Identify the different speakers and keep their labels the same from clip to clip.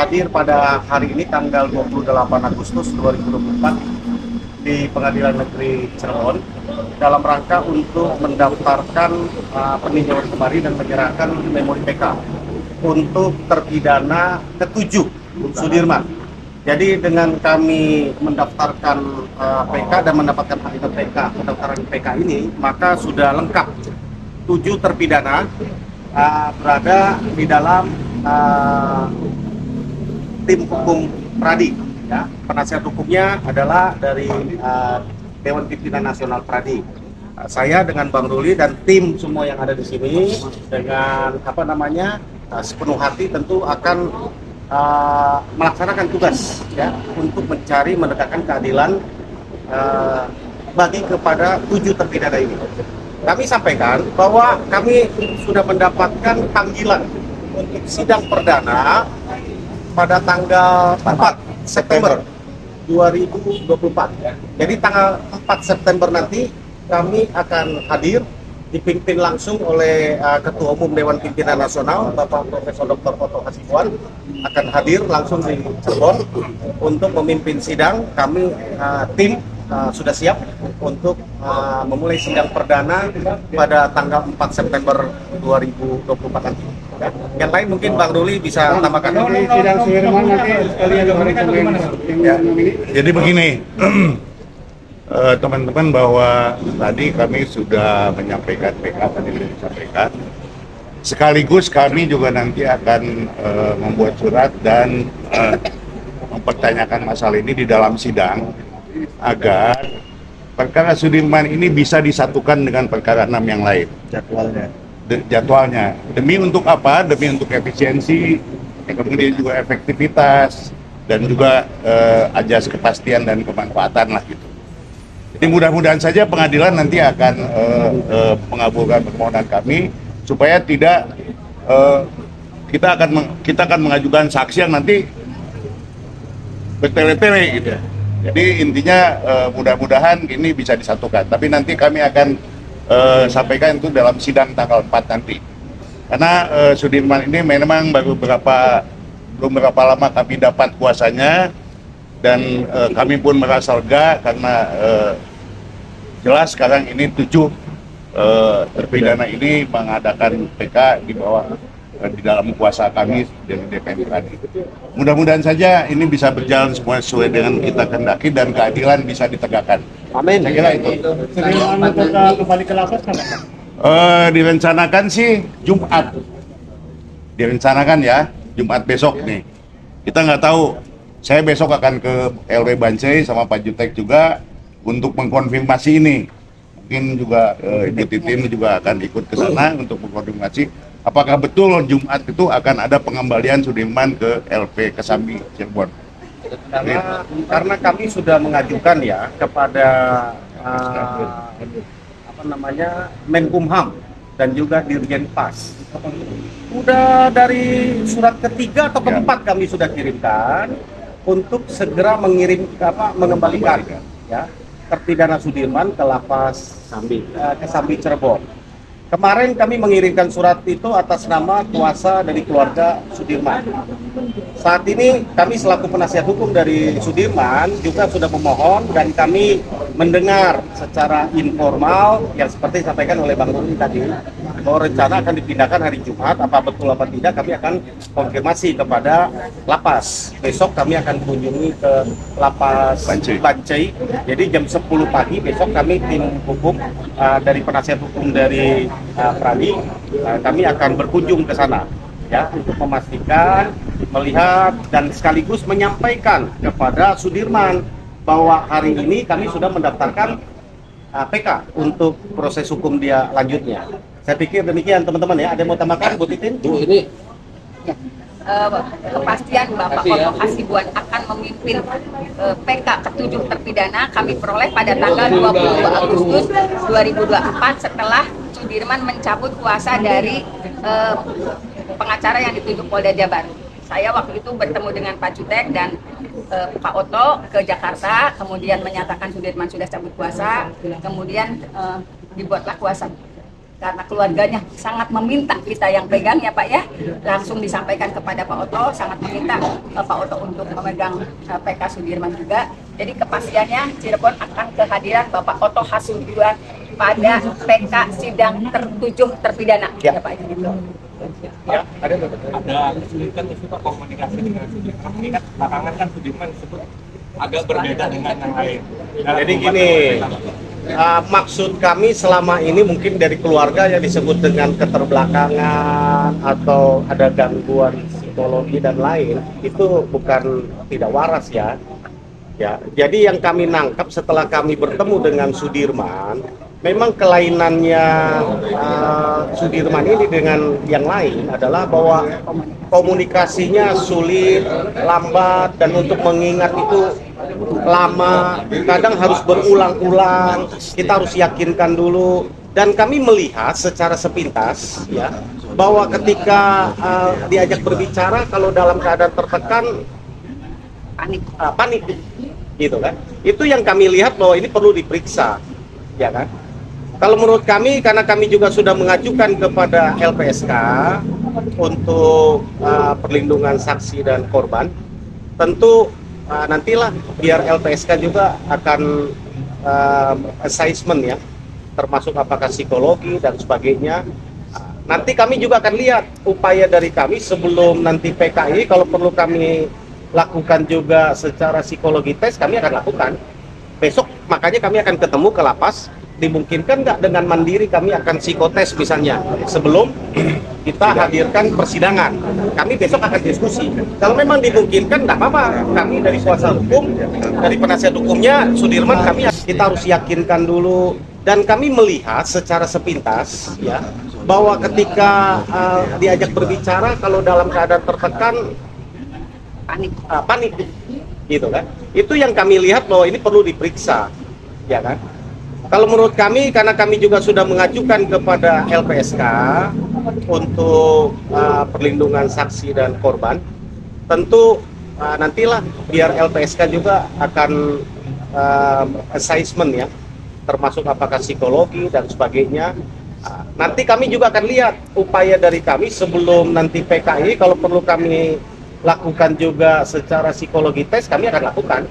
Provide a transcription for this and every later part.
Speaker 1: hadir pada hari ini tanggal 28 Agustus 2024 di Pengadilan Negeri Cirebon dalam rangka untuk mendaftarkan peninjauan kembali dan menyerahkan memori PK untuk terpidana ketujuh Sudirman. Jadi dengan kami mendaftarkan PK dan mendapatkan hakikat PK, pendaftaran PK ini, maka sudah lengkap 7 terpidana berada di dalam tim hukum Pradi. Ya. Penasihat hukumnya adalah dari Dewan Pimpinan Nasional Pradi. Saya dengan Bang Ruli dan tim semua yang ada di sini dengan sepenuh hati tentu akan melaksanakan tugas ya untuk mencari menegakkan keadilan bagi kepada 7 terpidana ini. Kami sampaikan bahwa kami sudah mendapatkan panggilan untuk sidang perdana pada tanggal 4 September 2024. Jadi tanggal 4 September nanti kami akan hadir dipimpin langsung oleh Ketua Umum Dewan Pimpinan Nasional Bapak Profesor Dr. Otto Hasibuan akan hadir langsung di Cirebon untuk memimpin sidang. Kami tim sudah siap untuk memulai sidang perdana pada tanggal 4 September 2024 nanti. Ya. Yang lain mungkin Bang Ruli bisa tambahkan.
Speaker 2: Sidang Sudirman nanti sekalian
Speaker 1: ya.
Speaker 3: Jadi begini, teman-teman, bahwa tadi kami sudah menyampaikan PK tadi sudah disampaikan. Sekaligus kami juga nanti akan membuat surat dan mempertanyakan masalah ini di dalam sidang agar perkara Sudirman ini bisa disatukan dengan perkara 6 yang lain. Jadwalnya. Demi untuk apa? Demi untuk efisiensi, kemudian juga efektivitas, dan juga ajas kepastian dan kemanfaatan lah gitu. Jadi mudah-mudahan saja pengadilan nanti akan mengabulkan permohonan kami supaya tidak kita akan mengajukan saksi yang nanti bertele-tele gitu. Jadi intinya mudah-mudahan ini bisa disatukan. Tapi nanti kami akan sampaikan itu dalam sidang tanggal 4 nanti. Karena Sudirman ini memang belum berapa lama kami dapat kuasanya, dan kami pun merasa lega karena jelas sekarang ini 7 terpidana ini mengadakan PK di bawah di dalam kuasa kami dari DPM tadi. Mudah-mudahan saja ini bisa berjalan semua sesuai dengan kita kehendaki dan keadilan bisa ditegakkan.
Speaker 1: Amin.
Speaker 3: Saya kira itu.
Speaker 2: Kembali ke lapas kan?
Speaker 3: Direncanakan sih Jumat. Direncanakan ya, Jumat besok nih. Kita nggak tahu. Saya besok akan ke LW Bancai sama Pak Jutek juga untuk mengkonfirmasi ini. Mungkin juga Ibu Titin juga akan ikut ke sana untuk mengkonfirmasi apakah betul Jumat itu akan ada pengembalian Sudirman ke LP Kesambi Cirebon.
Speaker 1: Karena kami sudah mengajukan ya kepada Menkumham dan juga Dirjen Pas. Udah dari surat ketiga atau keempat kami sudah kirimkan untuk segera mengembalikan ya terpidana Sudirman ke lapas Kesambi Cirebon. Kemarin kami mengirimkan surat itu atas nama kuasa dari keluarga Sudirman. Saat ini kami selaku penasihat hukum dari Sudirman juga sudah memohon, dan kami mendengar secara informal yang seperti disampaikan oleh Bang Ruli tadi, bahwa rencana akan dipindahkan hari Jumat. Apa betul apa tidak kami akan konfirmasi kepada lapas. Besok kami akan kunjungi ke lapas Bancai. Jadi jam 10 pagi besok kami tim hukum dari penasihat hukum dari Pradi, kami akan berkunjung ke sana ya untuk memastikan, melihat, dan sekaligus menyampaikan kepada Sudirman bahwa hari ini kami sudah mendaftarkan PK untuk proses hukum dia lanjutnya. Saya pikir demikian teman-teman ya. Ada yang mau tambahkan Bu Titin?
Speaker 4: Bu, ini
Speaker 5: kepastian Bapak Otto Hasibuan akan memimpin PK ke-7 terpidana kami peroleh pada tanggal 22 Agustus 2024 setelah Sudirman mencabut kuasa dari pengacara yang ditunjuk Polda Jabar. Saya waktu itu bertemu dengan Pak Jutek dan Pak Otto ke Jakarta, kemudian menyatakan Sudirman sudah cabut kuasa, kemudian dibuatlah kuasa karena keluarganya sangat meminta kita yang pegang ya Pak ya, langsung disampaikan kepada Pak Oto, sangat meminta Pak Oto untuk memegang PK Sudirman juga. Jadi kepastiannya Cirebon akan kehadiran Bapak Oto Hasibuan pada PK sidang tertujuh terpidana ya Pak gitu.
Speaker 4: Ya, ada kesulitan itu Pak komunikasi dengan Sudirman. Mengingat belakangan kan Sudirman disebut agak berbeda dengan yang lain.
Speaker 1: Jadi gini, maksud kami selama ini mungkin dari keluarga yang disebut dengan keterbelakangan atau ada gangguan psikologi dan lain, itu bukan tidak waras ya. Ya, jadi yang kami nangkap setelah kami bertemu dengan Sudirman, memang kelainannya Sudirman ini dengan yang lain adalah bahwa komunikasinya sulit, lambat, dan untuk mengingat itu lama, kadang harus berulang-ulang, kita harus yakinkan dulu. Dan kami melihat secara sepintas ya bahwa ketika diajak berbicara, kalau dalam keadaan tertekan, panik gitu kan. Itu yang kami lihat bahwa ini perlu diperiksa ya kan. Kalau menurut kami, karena kami juga sudah mengajukan kepada LPSK untuk perlindungan saksi dan korban, tentu nantilah biar LPSK juga akan assessment ya, termasuk apakah psikologi dan sebagainya. Nanti kami juga akan lihat upaya dari kami sebelum nanti PKI, kalau perlu kami lakukan juga secara psikologi tes, kami akan lakukan. Besok makanya kami akan ketemu ke lapas. Dimungkinkan nggak dengan mandiri kami akan psikotes misalnya sebelum kita hadirkan persidangan. Kami besok akan diskusi. Kalau memang dimungkinkan nggak apa-apa. Kami dari kuasa hukum, dari penasihat hukumnya Sudirman, kita harus yakinkan dulu. Dan kami melihat secara sepintas ya bahwa ketika diajak berbicara, kalau dalam keadaan tertekan, panik gitu kan. Itu yang kami lihat bahwa ini perlu diperiksa ya kan. Kalau menurut kami, karena kami juga sudah mengajukan kepada LPSK untuk perlindungan saksi dan korban, tentu nantilah biar LPSK juga akan assessment ya, termasuk apakah psikologi dan sebagainya. Nanti kami juga akan lihat upaya dari kami sebelum nanti PKI, kalau perlu kami lakukan juga secara psikologi tes, kami akan lakukan.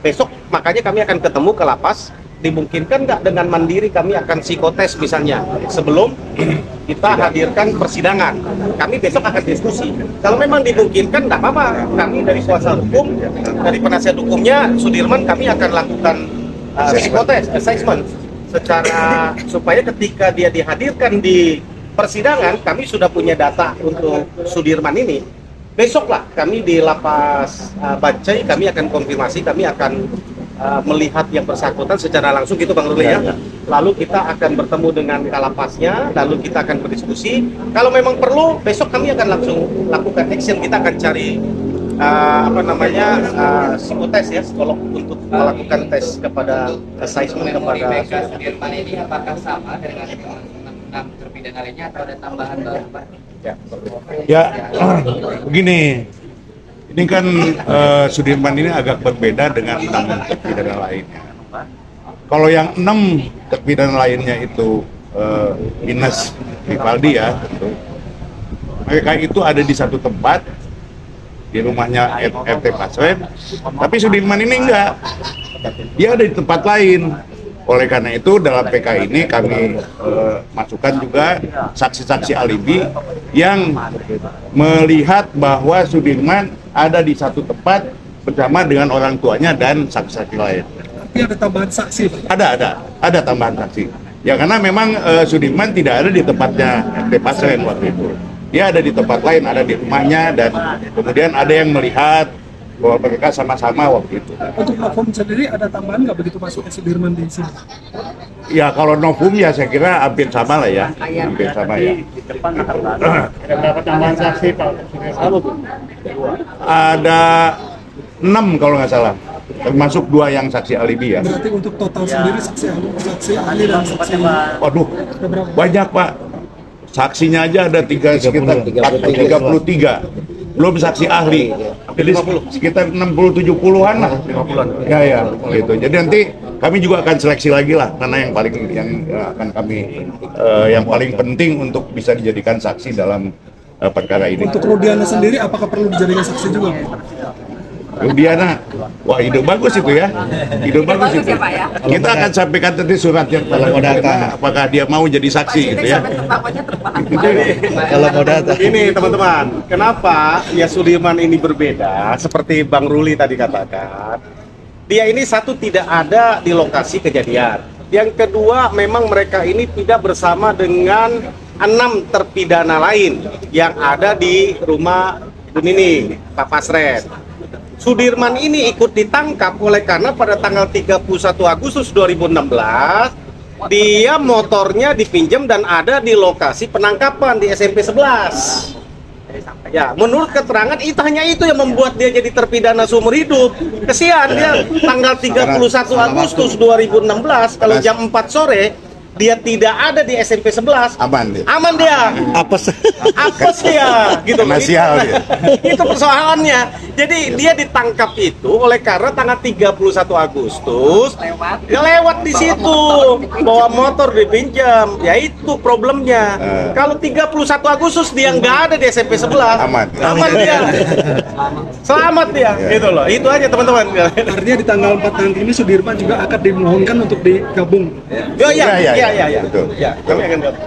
Speaker 1: Besok makanya kami akan ketemu ke lapas. Dimungkinkan nggak dengan mandiri kami akan psikotes misalnya sebelum kita hadirkan persidangan. Kami besok akan diskusi. Kalau memang dimungkinkan nggak apa-apa. Kami dari kuasa hukum, dari penasihat hukumnya Sudirman, kami akan lakukan psikotes, assessment secara supaya ketika dia dihadirkan di persidangan, kami sudah punya data untuk Sudirman ini. Besoklah kami di lapas Bancai, kami akan konfirmasi, kami akan melihat yang bersangkutan secara langsung gitu Bang Ruli ya. Lalu kita akan bertemu dengan kalapasnya, lalu kita akan berdiskusi. Kalau memang perlu, besok kami akan langsung lakukan action. Kita akan cari psikotes ya, psikolog untuk melakukan tes kepada assessment kepada
Speaker 6: Sudirman ini apakah sama dengan 6 terpidana lainnya atau ada tambahan baru Pak?
Speaker 3: Ya, begini. Ini kan Sudirman ini agak berbeda dengan 6 terpidana lainnya. Kalau yang 6 terpidana lainnya itu minus Rivaldi ya, tentu. Mereka itu ada di satu tempat di rumahnya RT Pasren, tapi Sudirman ini enggak. Dia ada di tempat lain. Oleh karena itu dalam PK ini kami masukkan juga saksi-saksi alibi yang melihat bahwa Sudirman ada di satu tempat bersama dengan orang tuanya dan saksi-saksi lain.
Speaker 7: Tapi ada tambahan saksi? Ada
Speaker 3: tambahan saksi. Ya karena memang Sudirman tidak ada di tempatnya RT Pasren waktu itu. Dia ada di tempat lain, ada di rumahnya, dan kemudian ada yang melihat bahwa mereka sama-sama waktu itu.
Speaker 7: Untuk novum sendiri ada tambahan nggak begitu masuknya Sudirman di sini?
Speaker 3: Ya kalau novum ya saya kira hampir sama lah ya, hampir sama ya.
Speaker 2: Di depan ada berapa tambahan saksi Pak?
Speaker 3: Ada 6 kalau nggak salah, termasuk 2 yang saksi alibi ya.
Speaker 7: Berarti untuk total sendiri saksi ahli dan saksi.
Speaker 3: Waduh, banyak Pak. Saksinya aja ada sekitar 33. Belum saksi ahli, jadi sekitar 60-70-an lah. 50-an. Ya, gitu. Jadi nanti kami juga akan seleksi lagi lah mana yang akan kami yang paling penting untuk bisa dijadikan saksi dalam perkara ini.
Speaker 7: Untuk Rudiana sendiri, apakah perlu dijadikan saksi juga?
Speaker 3: Rudiana, wah ide bagus itu ya, ide bagus itu.
Speaker 5: Ya, Pak, ya?
Speaker 3: Kita akan sampaikan nanti suratnya kalau mau datang, apakah dia mau jadi saksi gitu ya.
Speaker 1: Kalau mau datang. Ini teman-teman, kenapa ya Sudirman ini berbeda? Seperti Bang Ruli tadi katakan, dia ini satu tidak ada di lokasi kejadian. Yang kedua, memang mereka ini tidak bersama dengan 6 terpidana lain yang ada di rumah Bu Nining, Pak Pasren. Sudirman ini ikut ditangkap oleh karena pada tanggal 31 Agustus 2016 dia motornya dipinjam dan ada di lokasi penangkapan di SMP 11. Ya, menurut keterangan itu hanya itu yang membuat dia jadi terpidana seumur hidup. Kesian dia tanggal 31 Agustus 2016 kalau jam 4 sore dia tidak ada di SMP 11.
Speaker 3: Aman dia.
Speaker 1: Aman dia. Apes dia gitu.
Speaker 3: Kena sial dia.
Speaker 1: Itu persoalannya. Jadi dia ditangkap itu oleh karena tanggal 31 Agustus lewat di situ bawa motor dipinjam. Ya itu problemnya. Kalau 31 Agustus dia nggak ada di SMP 11.
Speaker 3: Aman
Speaker 1: dia. Selamat dia. Gitu loh. Itu aja teman-teman.
Speaker 7: Artinya di tanggal 4 nanti ini Sudirman juga akan dimohonkan untuk digabung.
Speaker 1: Iya.
Speaker 3: Betul.
Speaker 1: Ya, kami akan gabung.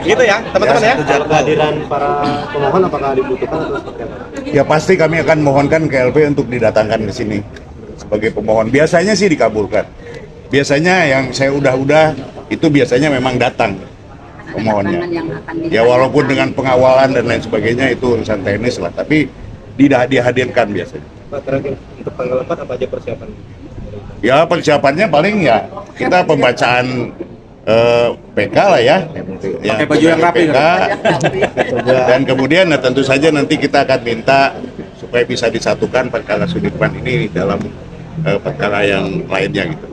Speaker 1: Gitu ya, teman-teman ya.
Speaker 2: Kehadiran para pemohon apakah dibutuhkan atau seperti apa?
Speaker 3: Ya pasti kami akan mohonkan ke LP untuk didatangkan ke sini sebagai pemohon. Biasanya sih dikabulkan. Biasanya yang saya udah itu biasanya memang datang pemohonnya. Ya walaupun dengan pengawalan dan lain sebagainya itu urusan teknis lah, tapi tidak dihadirkan biasanya.
Speaker 2: Pak, terakhir untuk tanggal 4 apa aja persiapan?
Speaker 3: Ya persiapannya paling ya kita pembacaan PK lah ya,
Speaker 1: Pakai baju yang rapi,
Speaker 3: PK, dan kemudian tentu saja nanti kita akan minta supaya bisa disatukan perkara Sudirman ini dalam perkara yang lainnya gitu.